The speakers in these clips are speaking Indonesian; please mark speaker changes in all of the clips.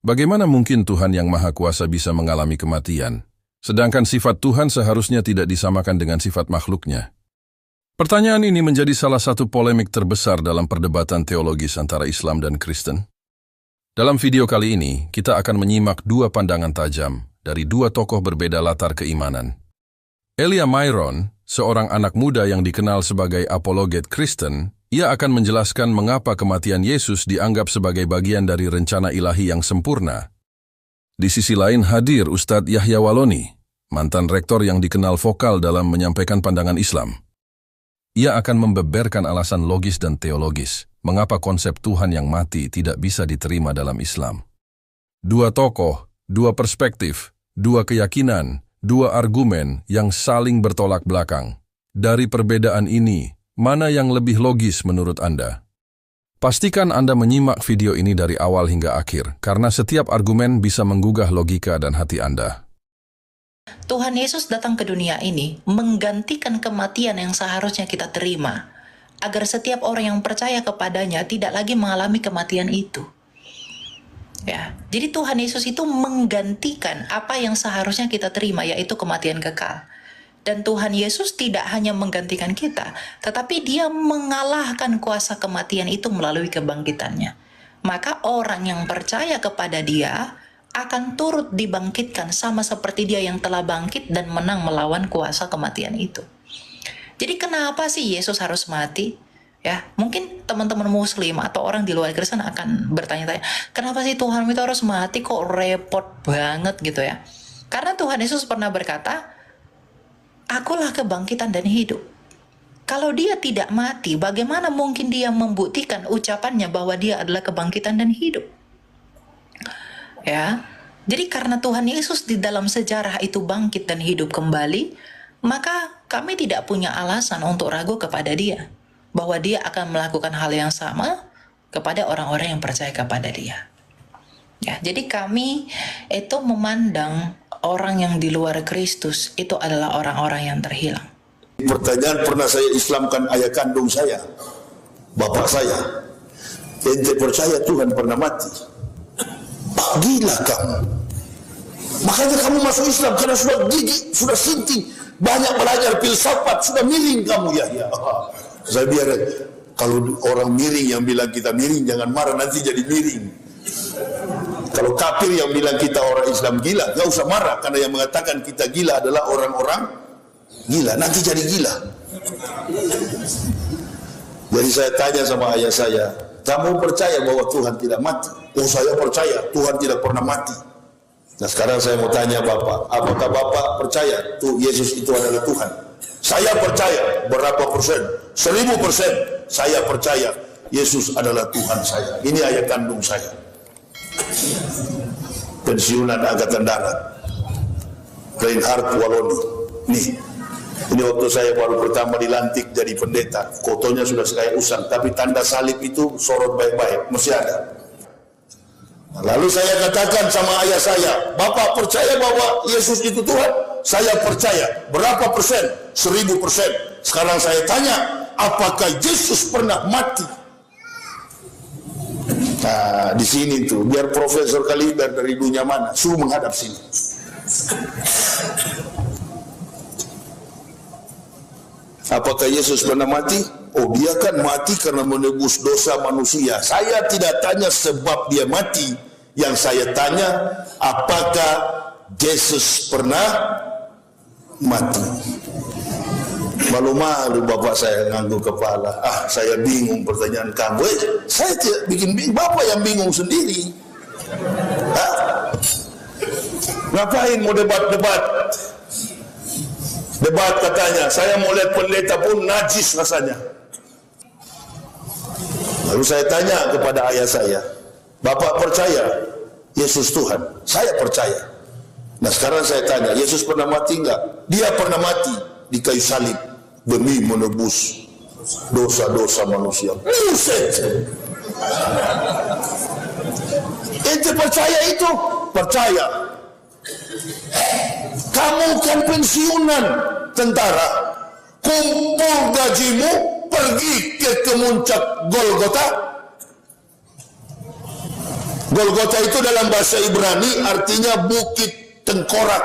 Speaker 1: Bagaimana mungkin Tuhan yang Maha Kuasa bisa mengalami kematian, sedangkan sifat Tuhan seharusnya tidak disamakan dengan sifat makhluknya? Pertanyaan ini menjadi salah satu polemik terbesar dalam perdebatan teologis antara Islam dan Kristen. Dalam video kali ini, kita akan menyimak dua pandangan tajam dari dua tokoh berbeda latar keimanan. Elia Myron, seorang anak muda yang dikenal sebagai apologet Kristen, ia akan menjelaskan mengapa kematian Yesus dianggap sebagai bagian dari rencana ilahi yang sempurna. Di sisi lain hadir Ustadz Yahya Waloni, mantan rektor yang dikenal vokal dalam menyampaikan pandangan Islam. Ia akan membeberkan alasan logis dan teologis, mengapa konsep Tuhan yang mati tidak bisa diterima dalam Islam. Dua tokoh, dua perspektif, dua keyakinan, dua argumen yang saling bertolak belakang. Dari perbedaan ini, mana yang lebih logis menurut Anda? Pastikan Anda menyimak video ini dari awal hingga akhir, karena setiap argumen bisa menggugah logika dan hati Anda.
Speaker 2: Tuhan Yesus datang ke dunia ini menggantikan kematian yang seharusnya kita terima, agar setiap orang yang percaya kepadanya tidak lagi mengalami kematian itu. Ya, jadi Tuhan Yesus itu menggantikan apa yang seharusnya kita terima, yaitu kematian kekal. Dan Tuhan Yesus tidak hanya menggantikan kita, tetapi Dia mengalahkan kuasa kematian itu melalui kebangkitannya. Maka orang yang percaya kepada Dia akan turut dibangkitkan sama seperti Dia yang telah bangkit dan menang melawan kuasa kematian itu. Jadi kenapa sih Yesus harus mati? Ya, mungkin teman-teman Muslim atau orang di luar Kristen akan bertanya-tanya, kenapa sih Tuhan itu harus mati, kok repot banget gitu ya? Karena Tuhan Yesus pernah berkata, Akulah kebangkitan dan hidup. Kalau Dia tidak mati, bagaimana mungkin Dia membuktikan ucapannya bahwa Dia adalah kebangkitan dan hidup? Ya, jadi karena Tuhan Yesus di dalam sejarah itu bangkit dan hidup kembali, maka kami tidak punya alasan untuk ragu kepada Dia, bahwa Dia akan melakukan hal yang sama kepada orang-orang yang percaya kepada Dia. Ya, jadi kami itu memandang orang yang di luar Kristus itu adalah orang-orang yang terhilang.
Speaker 3: Pertanyaan pernah saya Islamkan ayah kandung saya, bapak saya. Ente percaya Tuhan pernah mati? Gila kamu. Makanya kamu masuk Islam karena sudah gigi, sudah sinting, banyak belajar filsafat, sudah miring kamu ya. Saya biar kalau orang miring yang bilang kita miring jangan marah, nanti jadi miring. Kalau kafir yang bilang kita orang Islam gila, gak usah marah, karena yang mengatakan kita gila adalah orang-orang gila, nanti jadi gila. Jadi saya tanya sama ayah saya, kamu percaya bahwa Tuhan tidak mati? Oh, saya percaya Tuhan tidak pernah mati. Nah sekarang saya mau tanya Bapak, apakah Bapak percaya tuh Yesus itu adalah Tuhan? Saya percaya, berapa persen? 1000% saya percaya Yesus adalah Tuhan saya. Ini ayah kandung saya, pensiunan Angkatan Darat, Reinhard Waloni. Nih, ini waktu saya baru pertama dilantik jadi pendeta, fotonya sudah kayak usang, tapi tanda salib itu sorot baik-baik, masih ada. Lalu saya katakan sama ayah saya, Bapak percaya bahwa Yesus itu Tuhan? Saya percaya. Berapa persen? 1000%. Sekarang saya tanya, apakah Yesus pernah mati? Nah, di sini tuh, biar profesor kaliber dari dunia mana, suruh menghadap sini. Apakah Yesus pernah mati? Oh, Dia kan mati karena menebus dosa manusia. Saya tidak tanya sebab Dia mati. Yang saya tanya, apakah Yesus pernah mati? Malu-malu bapak saya ngangguk kepala. Saya bingung pertanyaan kamu. Saya tidak bikin bingung, bapak yang bingung sendiri. Ngapain mau debat-debat? Debat katanya, saya mau lihat pendeta pun najis rasanya. Lalu saya tanya kepada ayah saya, Bapak percaya Yesus Tuhan? Saya percaya. Nah sekarang saya tanya, Yesus pernah mati enggak? Dia pernah mati di kayu salib demi menebus dosa-dosa manusia. Buset! Ente percaya itu? Percaya. Kamu kan pensiunan tentara, kumpul gajimu, pergi ke kemuncak Golgota. Golgota itu dalam bahasa Ibrani artinya bukit tengkorak.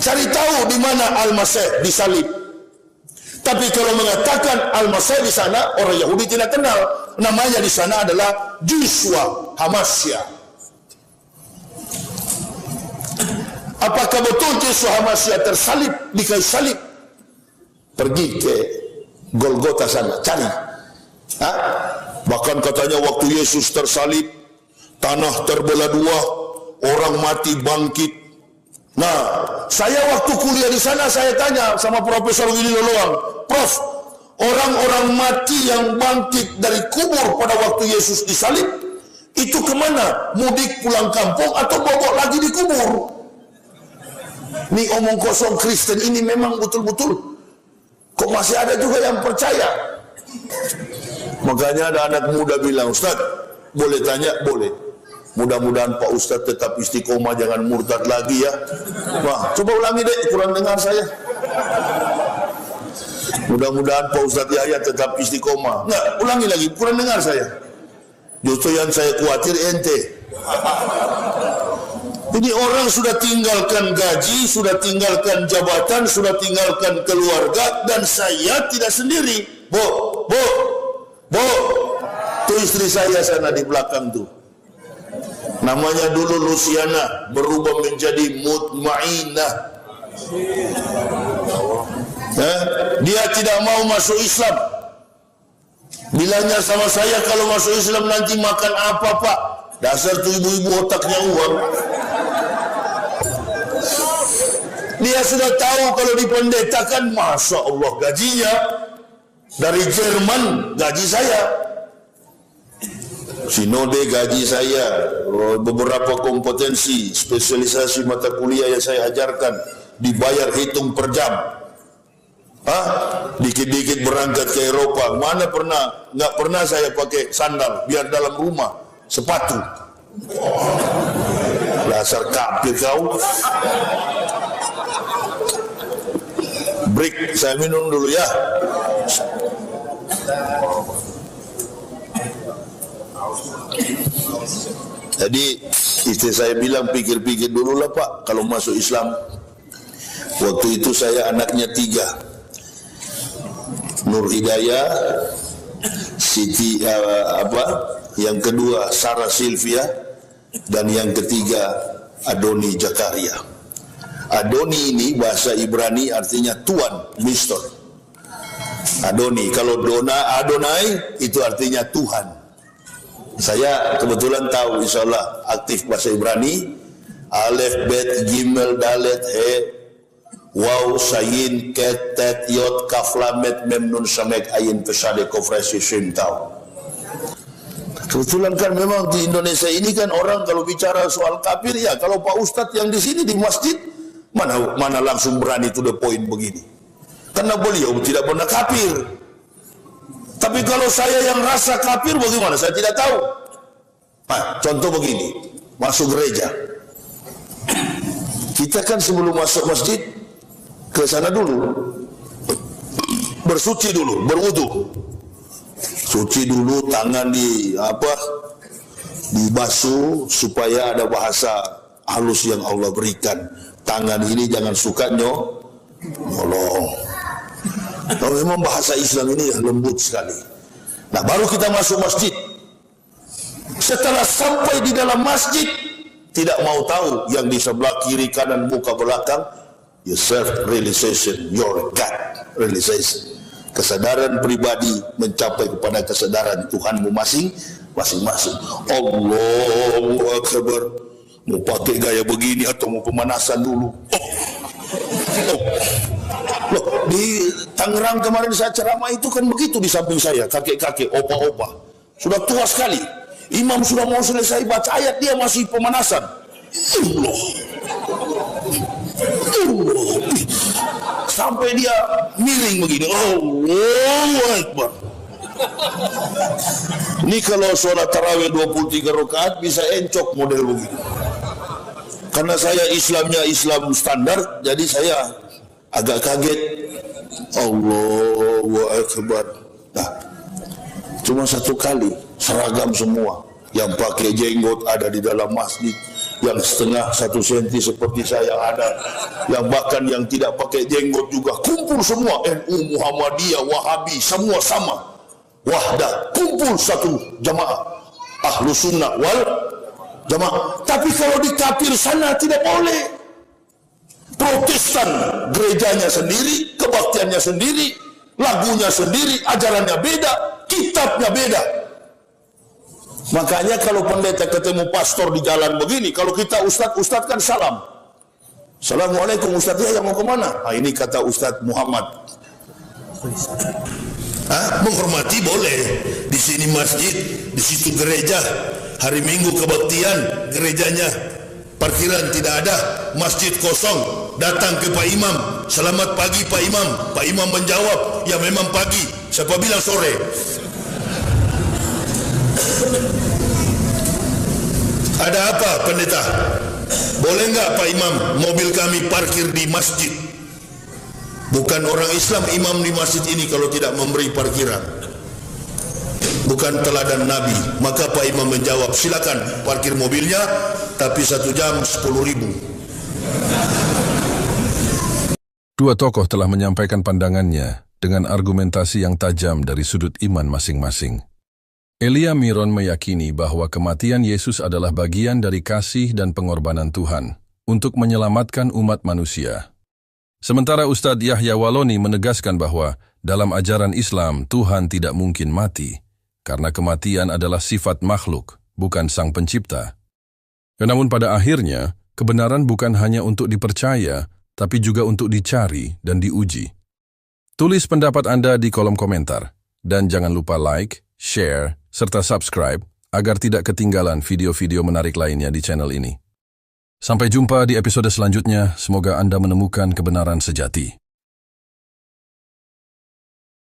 Speaker 3: Cari tahu di mana Al-Masih disalib. Tapi kalau mengatakan Al-Masih di sana, orang Yahudi tidak kenal. Namanya di sana adalah Yeshua HaMashiach. Apakah betul Yeshua HaMashiach tersalib di kayu salib? Pergi ke Golgota sana, cari. Bahkan katanya waktu Yesus tersalib, tanah terbelah dua, orang mati bangkit. Nah, saya waktu kuliah di sana saya tanya sama Profesor Willy Loloang, Prof, orang-orang mati yang bangkit dari kubur pada waktu Yesus disalib, itu kemana? Mudik pulang kampung atau bobok lagi di kubur? Ini omong kosong Kristen ini memang betul-betul. Kok masih ada juga yang percaya? Makanya ada anak muda bilang, Ustaz, boleh tanya? Boleh. Mudah-mudahan Pak Ustaz tetap istiqomah, jangan murtad lagi ya. Wah, coba ulangi deh, kurang dengar saya. Mudah-mudahan Pak Ustaz Yahya tetap istiqomah. Enggak, ulangi lagi, kurang dengar saya. Justru yang saya khawatir ente. Ini orang sudah tinggalkan gaji, sudah tinggalkan jabatan, sudah tinggalkan keluarga, dan saya tidak sendiri. Bu, tuh istri saya sana di belakang tuh. Namanya dulu Luciana, berubah menjadi Mutmainah. Dia tidak mau masuk Islam. Bilangnya sama saya, kalau masuk Islam nanti makan apa Pak? Dasar tuh ibu-ibu otaknya uang. Dia sudah tahu kalau dipendetakan, Masya Allah gajinya dari Jerman, gaji saya. Sinode gaji saya, beberapa kompetensi, spesialisasi mata kuliah yang saya ajarkan, dibayar hitung per jam. Dikit-dikit berangkat ke Eropa, mana pernah, nggak pernah saya pakai sandal, biar dalam rumah, sepatu. Dasar kafir kau. Break, saya minum dulu ya. Jadi istri saya bilang, pikir-pikir dulu lah Pak, kalau masuk Islam. Waktu itu saya anaknya 3, Nur Hidayah, Siti yang kedua Sarah Sylvia, dan yang ketiga Adoni Zakaria. Adoni ini bahasa Ibrani artinya tuan, Mister. Adoni, kalau Adonai itu artinya Tuhan. Saya kebetulan tahu, insya Allah aktif bahasa Ibrani. Alef, Bet, Gimel, Dalet, He, Waw, Sayin, Ket, Tet, Yot, Kaf, Lamet, Mem, Nun, Samek, Ayin, Pesade, Kofresi, Shim, Tau. Kebetulan kan memang di Indonesia ini kan orang kalau bicara soal kafir, ya kalau Pak Ustadz yang di sini di masjid, mana langsung berani to the point begini. Karena beliau tidak pernah kafir. Tapi kalau saya yang rasa kafir bagaimana? Saya tidak tahu. Contoh begini, masuk gereja. Kita kan sebelum masuk masjid ke sana dulu, bersuci dulu, berwudu. Suci dulu, tangan dibasuh supaya ada bahasa halus yang Allah berikan. Tangan ini jangan suka nyolong. Kalau memang bahasa Islam ini lembut sekali. Nah, baru kita masuk masjid. Setelah sampai di dalam masjid, tidak mau tahu yang di sebelah kiri, kanan, muka, belakang. Your self realization, your God realization. Kesadaran pribadi mencapai kepada kesadaran Tuhanmu masing-masing. Allahu Akbar. Mau pakai gaya begini atau mau pemanasan dulu? Loh, di Tangerang kemarin saya ceramah itu kan begitu di samping saya, kakek-kakek, opa-opa. Sudah tua sekali. Imam sudah mau selesai baca ayat, dia masih pemanasan. Allah. Sampai dia miring begini. Allahu Akbar. Ini kalau sholat tarawih 23 rakaat bisa encok model begini. Karena saya Islamnya Islam standar, jadi saya agak kaget. Allahu Akbar. Nah, cuma satu kali seragam semua. Yang pakai jenggot ada di dalam masjid, yang setengah 1 senti seperti saya ada, yang bahkan yang tidak pakai jenggot juga kumpul semua. NU, Muhammadiyah, Wahabi, semua sama. Wahdah, kumpul satu jamaah. Ahlus Sunnah wal Jamaah. Tapi kalau di kafir sana tidak boleh. Protestan gerejanya sendiri, kebaktiannya sendiri, lagunya sendiri, ajarannya beda, kitabnya beda. Makanya kalau pendeta ketemu pastor di jalan begini, kalau kita ustadz kan salam. Assalamualaikum Ustadz, ya yang mau kemana? Nah, ini kata Ustadz Muhammad. Menghormati boleh. Di sini masjid, di situ gereja. Hari Minggu kebaktian, gerejanya parkiran tidak ada, masjid kosong. Datang ke Pak Imam, selamat pagi Pak Imam. Pak Imam menjawab, ya memang pagi. Siapa bilang sore? Ada apa pendeta? Boleh enggak Pak Imam mobil kami parkir di masjid? Bukan orang Islam imam di masjid ini kalau tidak memberi parkiran. Bukan teladan Nabi. Maka Pak Imam menjawab, silakan parkir mobilnya, tapi 1 jam 10.000.
Speaker 1: Dua tokoh telah menyampaikan pandangannya dengan argumentasi yang tajam dari sudut iman masing-masing. Elia Miron meyakini bahwa kematian Yesus adalah bagian dari kasih dan pengorbanan Tuhan untuk menyelamatkan umat manusia. Sementara Ustadz Yahya Waloni menegaskan bahwa dalam ajaran Islam Tuhan tidak mungkin mati, karena kematian adalah sifat makhluk, bukan Sang Pencipta. Namun pada akhirnya, kebenaran bukan hanya untuk dipercaya, tapi juga untuk dicari dan diuji. Tulis pendapat Anda di kolom komentar, dan jangan lupa like, share, serta subscribe agar tidak ketinggalan video-video menarik lainnya di channel ini. Sampai jumpa di episode selanjutnya, semoga Anda menemukan kebenaran sejati.